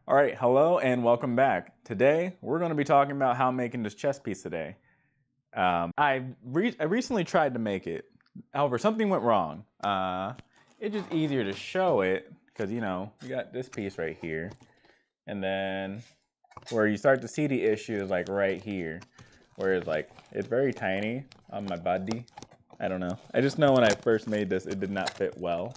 All right, hello and welcome back. Today, we're going to be talking about how I'm making this chess piece today. I recently tried to make it. However, something went wrong. It's just easier to show it because, you got this piece right here. And then where you start to see the issue is like right here. Whereas like, it's very tiny on my body. I don't know. I just know when I first made this, it did not fit well.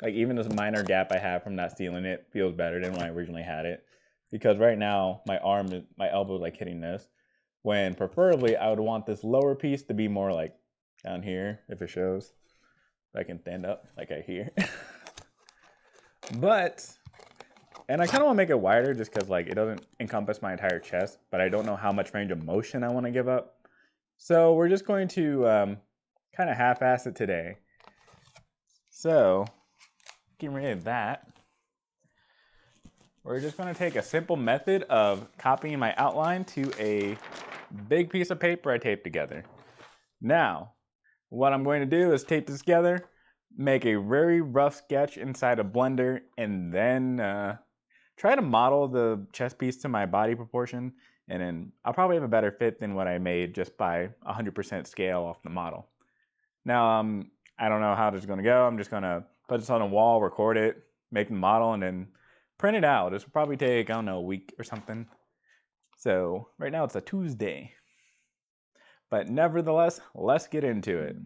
Like even this minor gap I have from not sealing it feels better than when I originally had it. Because right now my elbow is like hitting this. When preferably I would want this lower piece to be more like down here if it shows. If I can stand up like I hear. And I kind of want to make it wider just because like it doesn't encompass my entire chest. But I don't know how much range of motion I want to give up. So we're just going to kind of half-ass it today. So getting rid of that, we're just going to take a simple method of copying my outline to a big piece of paper I taped together. Now, what I'm going to do is tape this together, make a very rough sketch inside a blender, and then try to model the chess piece to my body proportion, and then I'll probably have a better fit than what I made just by 100% scale off the model. Now, I don't know how this is going to go. I'm just going to put this on a wall, record it, make the model, and then print it out. This will probably take, I don't know, a week or something. So right now it's a Tuesday. But nevertheless, let's get into it.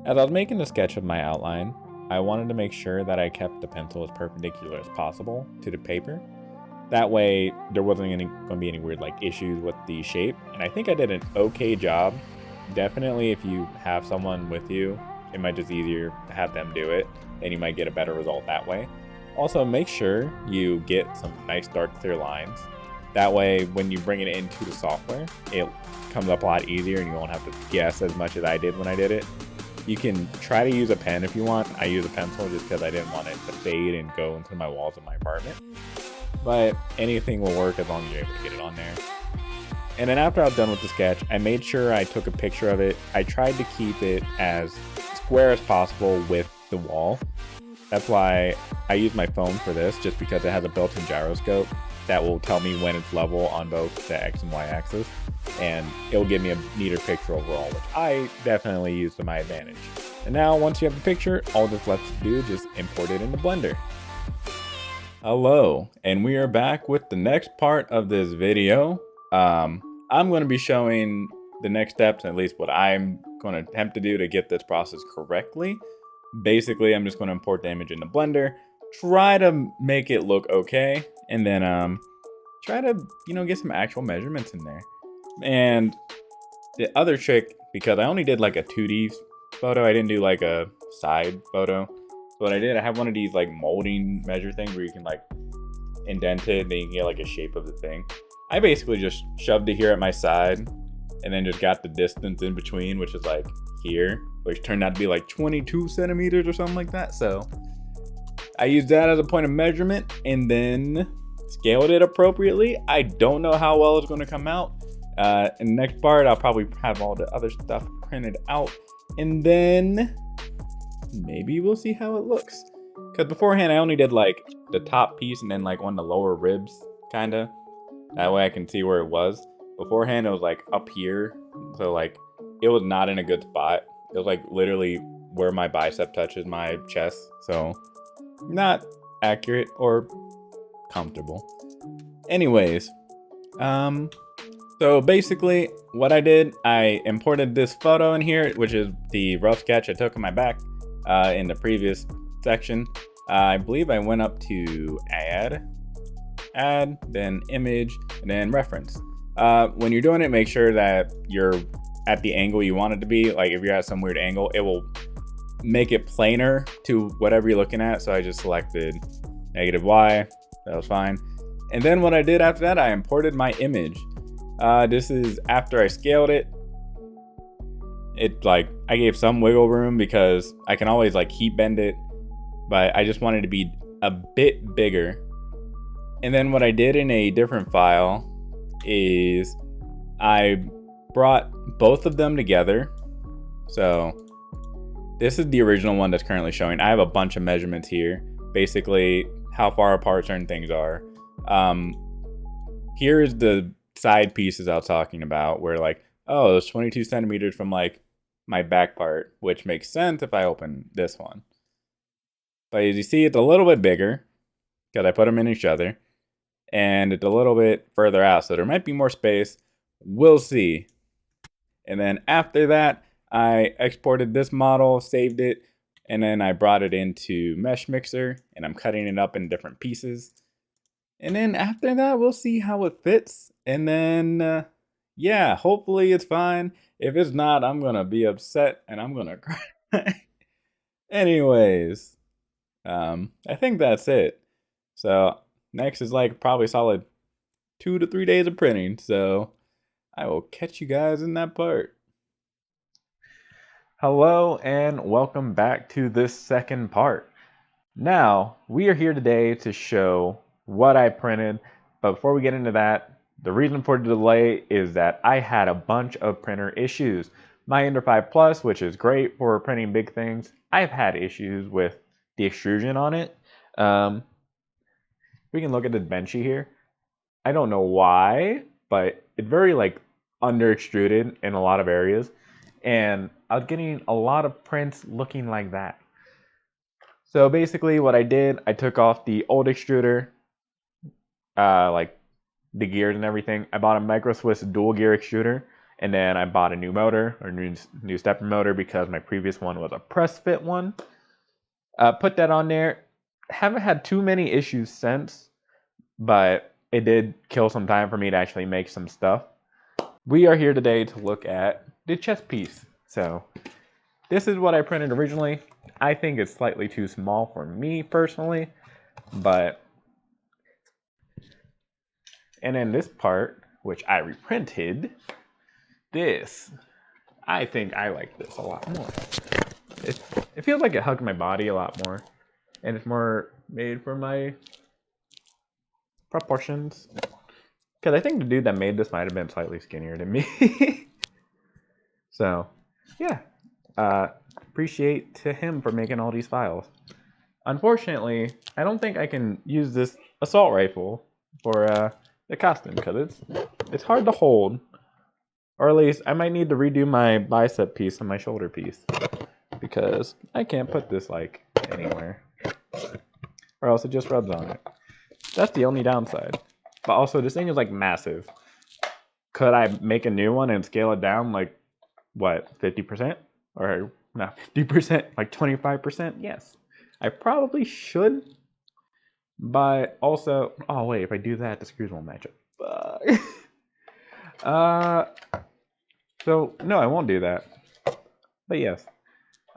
As I was making the sketch of my outline, I wanted to make sure that I kept the pencil as perpendicular as possible to the paper. That way there wasn't going to be any weird like issues with the shape. And I think I did an okay job. Definitely if you have someone with you, it might just be easier to have them do it, and you might get a better result that way. Also, make sure you get some nice dark clear lines. That way, when you bring it into the software, it comes up a lot easier and you won't have to guess as much as I did when I did it. You can try to use a pen if you want. I use a pencil just because I didn't want it to fade and go into my walls of my apartment. But anything will work as long as you're able to get it on there. And then after I was done with the sketch, I made sure I took a picture of it. I tried to keep it as square as possible with the wall. That's why I use my phone for this, just because it has a built-in gyroscope that will tell me when it's level on both the X and Y axis, and it will give me a neater picture overall, which I definitely use to my advantage. And now once you have the picture, all that's left to do is just import it into Blender. Hello, and we are back with the next part of this video. I'm going to be showing the next steps, at least what I'm going to attempt to do to get this process correctly. Basically, I'm just going to import the image into Blender, try to make it look okay, and then try to, get some actual measurements in there. And the other trick, because I only did like a 2D photo, I didn't do like a side photo. So what I did, I have one of these like molding measure things where you can like indent it, then you can get like a shape of the thing. I basically just shoved it here at my side and then just got the distance in between, which is like here, which turned out to be like 22 centimeters or something like that. So I used that as a point of measurement and then scaled it appropriately. I don't know how well it's going to come out. In the next part, I'll probably have all the other stuff printed out, and then maybe we'll see how it looks. Because beforehand, I only did like the top piece and then like one of the lower ribs, kind of. That way I can see where it was. Beforehand, it was like up here. So like, it was not in a good spot. It was like literally where my bicep touches my chest. So not accurate or comfortable. Anyways, so basically what I did, I imported this photo in here, which is the rough sketch I took of my back in the previous section. I believe I went up to add, then image, and then reference. When you're doing it, make sure that you're at the angle you want it to be. Like if you're at some weird angle, it will make it planar to whatever you're looking at. So I just selected -Y, that was fine. And then what I did after that, I imported my image. This is after I scaled it. It like, I gave some wiggle room because I can always like heat bend it, but I just wanted to be a bit bigger. And then what I did in a different file is I brought both of them together. So this is the original one that's currently showing. I have a bunch of measurements here, basically how far apart certain things are. Here is the side pieces I was talking about, where like, oh, it's 22 centimeters from like my back part, which makes sense if I open this one. But as you see, it's a little bit bigger because I put them in each other, and it's a little bit further out, so there might be more space. We'll see. And then after that, I exported this model, saved it, and then I brought it into Mesh Mixer, and I'm cutting it up in different pieces. And then after that, we'll see how it fits. And then, yeah, hopefully it's fine. If it's not, I'm going to be upset and I'm going to cry. Anyways, I think that's it. So next is like probably solid 2 to 3 days of printing. So I will catch you guys in that part. Hello and welcome back to this second part. Now, we are here today to show what I printed, but before we get into that, the reason for the delay is that I had a bunch of printer issues. My Ender 5 Plus, which is great for printing big things, I've had issues with the extrusion on it. We can look at the benchy here. I don't know why, but it's very like under extruded in a lot of areas, and I was getting a lot of prints looking like that. So basically what I did, I took off the old extruder, like the gears and everything. I bought a Micro Swiss dual gear extruder, and then I bought a new motor, or new stepper motor, because my previous one was a press fit one. Put that on there. Haven't had too many issues since, but it did kill some time for me to actually make some stuff. We are here today to look at the chest piece. So this is what I printed originally. I think it's slightly too small for me personally, but... And then this part, which I reprinted, this, I think I like this a lot more. It feels like it hugged my body a lot more, and it's more made for my proportions. Because I think the dude that made this might have been slightly skinnier than me. So, yeah. Appreciate to him for making all these files. Unfortunately, I don't think I can use this assault rifle for the costume, because it's hard to hold. Or at least I might need to redo my bicep piece and my shoulder piece, because I can't put this like anywhere, or else it just rubs on it. That's the only downside. But also, this thing is like massive. Could I make a new one and scale it down like, what, 50%? Or not 50%, like 25%? Yes. I probably should. But also, oh wait, if I do that, the screws won't match up. So no, I won't do that. But yes,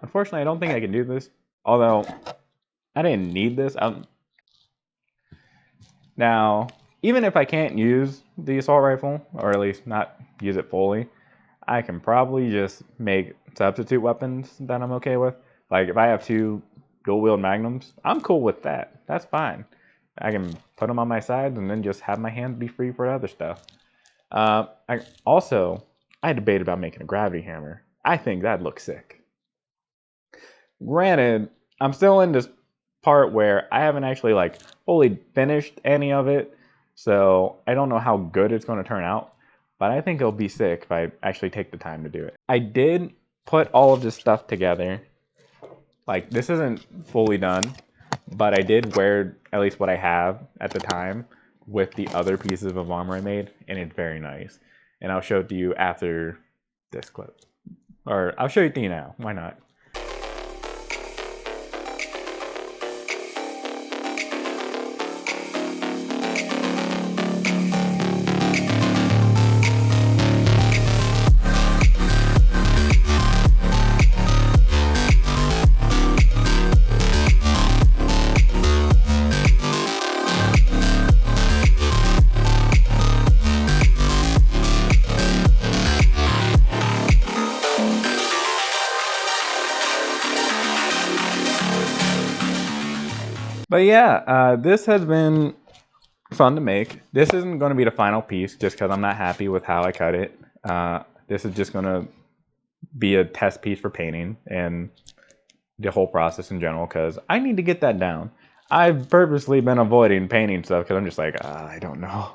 unfortunately, I don't think I can do this. Although, I didn't need this. Now, even if I can't use the assault rifle, or at least not use it fully, I can probably just make substitute weapons that I'm okay with. Like if I have 2 dual-wield magnums, I'm cool with that. That's fine. I can put them on my sides and then just have my hands be free for other stuff. I debated about making a gravity hammer. I think that'd look sick. Granted, I'm still in this part where I haven't actually like fully finished any of it, so I don't know how good it's going to turn out, but I think it'll be sick if I actually take the time to do it. I did put all of this stuff together. Like, this isn't fully done, but I did wear at least what I have at the time with the other pieces of armor I made, and it's very nice. And I'll show it to you after this clip. Or I'll show it to you now. Why not? But yeah, this has been fun to make. This isn't going to be the final piece just because I'm not happy with how I cut it. This is just going to be a test piece for painting and the whole process in general, because I need to get that down. I've purposely been avoiding painting stuff because I'm just like, I don't know.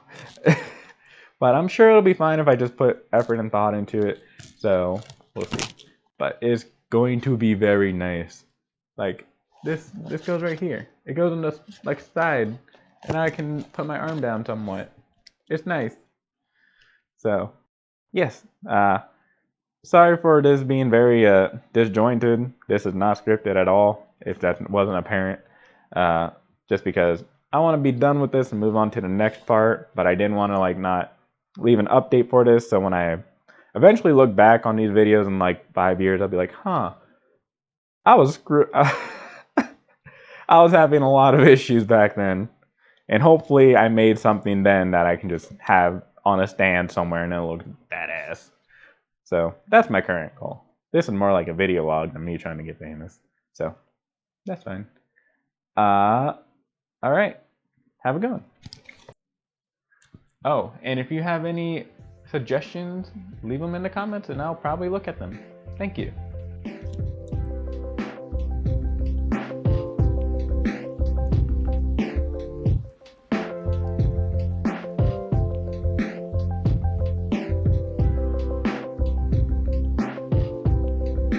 But I'm sure it'll be fine if I just put effort and thought into it. So we'll see. But it's going to be very nice. Like this goes right here. It goes on the like side, and I can put my arm down somewhat. It's nice. So yes. Sorry for this being very disjointed. This is not scripted at all. If that wasn't apparent, uh, just because I want to be done with this and move on to the next part, but I didn't want to like not leave an update for this. So when I eventually look back on these videos in like 5 years, I'll be like, huh, I was I was having a lot of issues back then, and hopefully I made something then that I can just have on a stand somewhere and it'll look badass. So that's my current goal. This is more like a video log than me trying to get famous. So that's fine. All right. Have a good one. Oh, and if you have any suggestions, leave them in the comments and I'll probably look at them. Thank you.